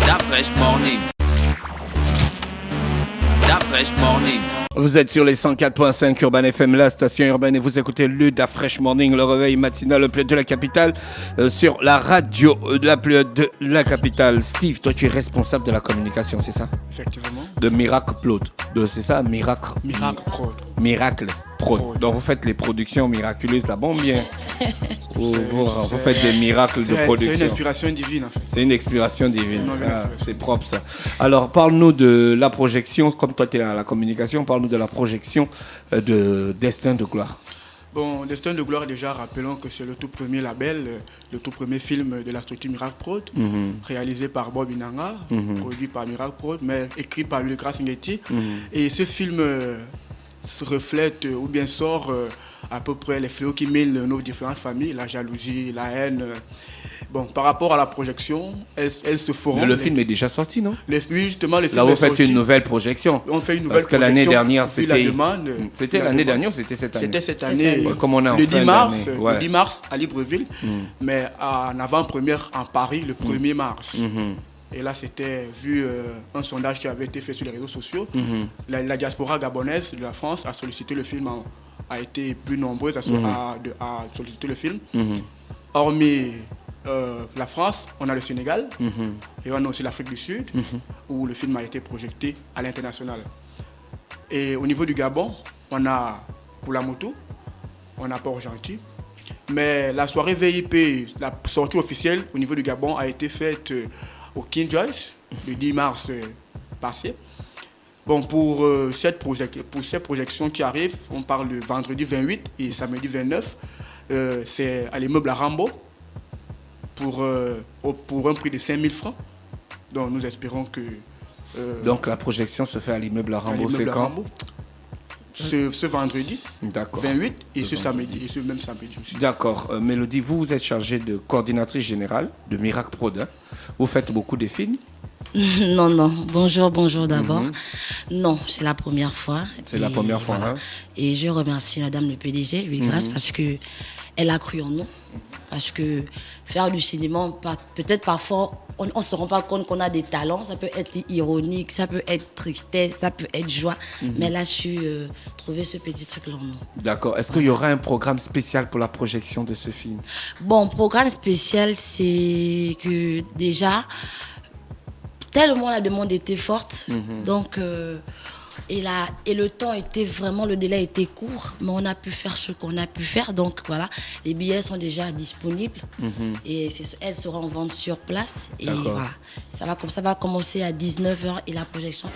Da Fresh Morning. Da Fresh Morning. Vous êtes sur les 104.5 Urban FM, la station urbaine, et vous écoutez le Da Fresh Morning, le réveil matinal le plus de la capitale, sur la radio de la plus de la capitale. Steve, toi tu es responsable de la communication, c'est ça? Effectivement. De Miracle Prod. C'est ça, Miracle Prod. Miracle Prod. Donc vous faites les productions miraculeuses là-bas, bien. Vous faites des miracles de production. C'est une inspiration divine en fait. C'est une inspiration divine, ça, c'est propre ça. Alors parle-nous de la projection, comme toi tu es à la communication, parle-nous de la projection de Destin de Gloire. Bon, Destin de Gloire, déjà, rappelons que c'est le tout premier label, le tout premier film de la structure Miracle Prod, réalisé par Bob Inanga, produit par Miracle Prod, mais écrit par Lucas Ngeti. Et ce film se reflète ou bien sort à peu près les fléaux qui mêlent nos différentes familles, la jalousie, la haine. Bon, par rapport à la projection, elles se feront. Le film est déjà sorti, non? Oui, justement, le film là, est vous faites sorti. Une nouvelle projection. On fait une nouvelle projection. Parce que l'année dernière, c'était. La demande, c'était l'année dernière ou c'était cette année? C'était cette année. Comme on est en le fin 10 mars, d'année. Ouais. Le 10 mars à Libreville, mais en avant-première en Paris le 1er mars. Et là, c'était vu un sondage qui avait été fait sur les réseaux sociaux. La diaspora gabonaise de la France a sollicité le film, a été plus nombreuse à solliciter le film. Hormis la France, on a le Sénégal et on a aussi l'Afrique du Sud où le film a été projeté à l'international. Et au niveau du Gabon, on a Koulamoutou, on a Port-Gentil. Mais la soirée VIP, la sortie officielle au niveau du Gabon a été faite au King Joyce le 10 mars passé. Bon, pour cette projection qui arrive, on parle de vendredi 28 et samedi 29. C'est à l'immeuble à Rambo pour un prix de 5 000 francs. Donc nous espérons que... Donc la projection se fait à l'immeuble à Rambo, c'est quand? Ce vendredi 28 et ce même samedi aussi. D'accord. Mélodie, vous êtes chargée de coordinatrice générale de Miracle Prod. Hein? Vous faites beaucoup de films? Non. Bonjour d'abord. Non, c'est la première fois. C'est la première fois, voilà. Hein? Et je remercie madame le PDG, lui grâce, parce que elle a cru en nous. Parce que faire du cinéma, peut-être parfois, on ne se rend pas compte qu'on a des talents. Ça peut être ironique, ça peut être tristesse, ça peut être joie. Mais elle a su trouver ce petit truc-là en nous. D'accord. Est-ce qu'il y aura un programme spécial pour la projection de ce film? Bon, programme spécial, c'est que déjà, tellement la demande était forte. Donc... Et le temps était vraiment, le délai était court, mais on a pu faire ce qu'on a pu faire. Donc voilà, les billets sont déjà disponibles et elles seront en vente sur place. Et voilà, ça va commencer à 19h et la projection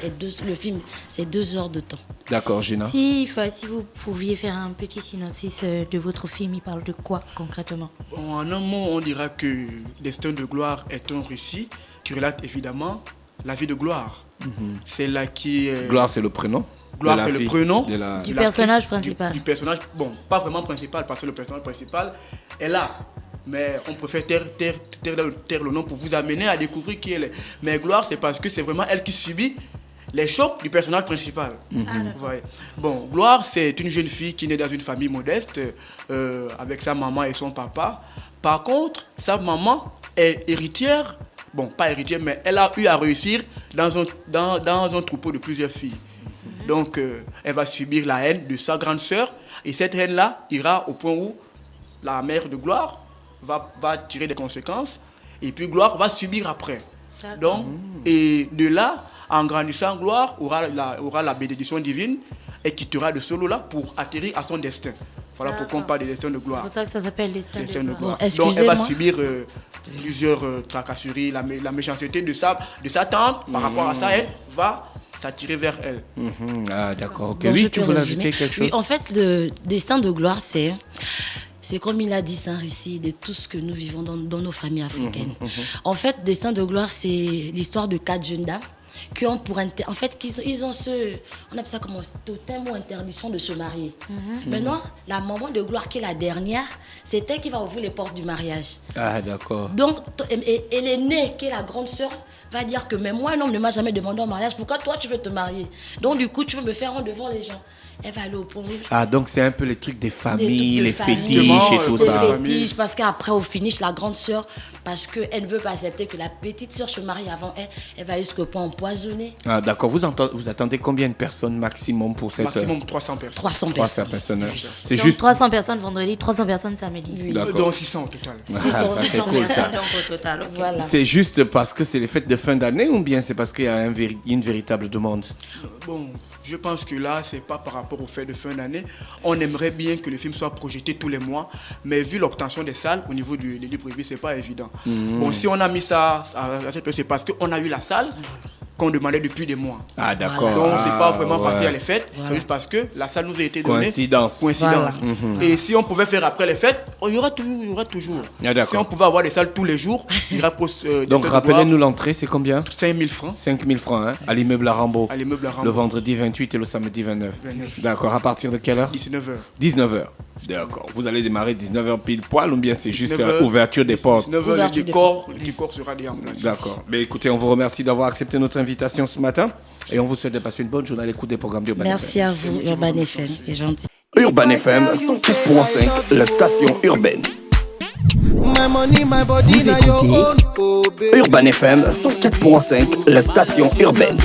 le film, c'est 2 heures de temps. D'accord, Gina. Si vous pouviez faire un petit synopsis de votre film, il parle de quoi concrètement? En un mot, on dira que Destin de Gloire est un récit qui relate évidemment la vie de Gloire. C'est là qui... Gloire, c'est le prénom. Gloire, c'est le prénom du personnage principal. Du personnage, bon, pas vraiment principal, parce que le personnage principal est là. Mais on préfère taire le nom pour vous amener à découvrir qui elle est. Mais Gloire, c'est parce que c'est vraiment elle qui subit les chocs du personnage principal. Bon, Gloire, c'est une jeune fille qui naît dans une famille modeste, avec sa maman et son papa. Par contre, sa maman est héritière. Bon, pas héritière, mais elle a eu à réussir dans un troupeau de plusieurs filles. Donc, elle va subir la haine de sa grande sœur. Et cette haine-là ira au point où la mère de Gloire va tirer des conséquences. Et puis, Gloire va subir après. Donc, et de là, en grandissant, Gloire aura la bénédiction divine et quittera de ce lot-là pour atterrir à son destin. Voilà pourquoi on parle de destin de Gloire. C'est pour ça que ça s'appelle destin de Gloire. Donc, elle va subir plusieurs tracasseries, la méchanceté de sa tante par rapport à ça, elle va s'attirer vers elle. Ah d'accord, ok. Bon, oui, tu voulais ajouter quelque chose? Oui, en fait, le destin de Gloire, c'est comme il a dit, c'est un récit de tout ce que nous vivons dans nos familles africaines. En fait, destin de Gloire, c'est l'histoire de 4 jeunes dames qui ont en fait, ils ont on appelle ça comment, totem ou interdiction de se marier. Maintenant, la maman de Gloire, qui est la dernière, c'est elle qui va ouvrir les portes du mariage. Ah, d'accord. Donc, et l'aînée, qui est la grande sœur, va dire que mais moi un homme ne m'a jamais demandé en mariage, pourquoi toi tu veux te marier? Donc du coup tu veux me faire en devant les gens. Elle va aller au point. Ah, donc c'est un peu les trucs des familles, trucs de les famille. fétiches et tout Les ça. fétiches, parce qu'après au finish la grande sœur, parce qu'elle ne veut pas accepter que la petite sœur se marie avant elle, elle va jusqu'au point empoisonner. Ah, d'accord. Vous attendez combien de personnes maximum pour cette... Maximum 300 personnes. 300 300 personnes. personnes. Oui. C'est Donc juste... 300 personnes vendredi, 300 personnes samedi. Oui. D'accord. Donc 600 au total. Ah, ça, c'est cool, ça. Donc au total, ok. Voilà. C'est juste parce que c'est les fêtes de fin d'année ou bien c'est parce qu'il y a une véritable demande? Bon, je pense que là, c'est pas par rapport au fait de fin d'année. On aimerait bien que le film soit projeté tous les mois, mais vu l'obtention des salles au niveau des lieux privés, c'est pas évident. Bon, si on a mis ça à cette période, c'est parce qu'on a eu la salle qu'on demandait depuis des mois. Ah, d'accord. Donc, c'est pas vraiment ouais. passé à les fêtes, c'est juste parce que la salle nous a été donnée. Coïncidence. Voilà. Et si on pouvait faire après les fêtes, il y aura toujours. Ah, d'accord. Si on pouvait avoir des salles tous les jours, il y aura Donc rappelez-nous l'entrée, c'est combien? 5 000 francs 5 000 francs, hein, à l'immeuble à Rambaud. à l'immeuble à Le Rambaud, vendredi 28 et le samedi 29. 29. D'accord, à partir de quelle heure? 19h. 19h. D'accord. Vous allez démarrer 19h pile poil ou bien c'est juste 19h, ouverture des portes? 19h, le Ouverture des décor sera déjà en place. D'accord. Mais écoutez, on vous remercie d'avoir accepté notre invitation ce matin et on vous souhaite de passer une bonne journée à l'écoute des programmes d'Urban Merci à vous, Urban FM, c'est gentil. FM. Urban FM 104.5, la station urbaine. Vous écoutez Urban FM 104.5, la station urbaine.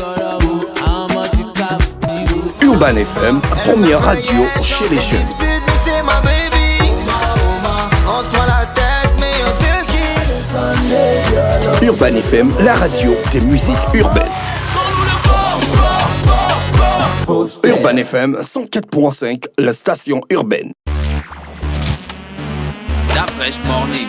Urban FM, première radio chez les jeunes. Urban FM, la radio des musiques urbaines. Urban FM 104.5, la station urbaine. La Fresh Morning.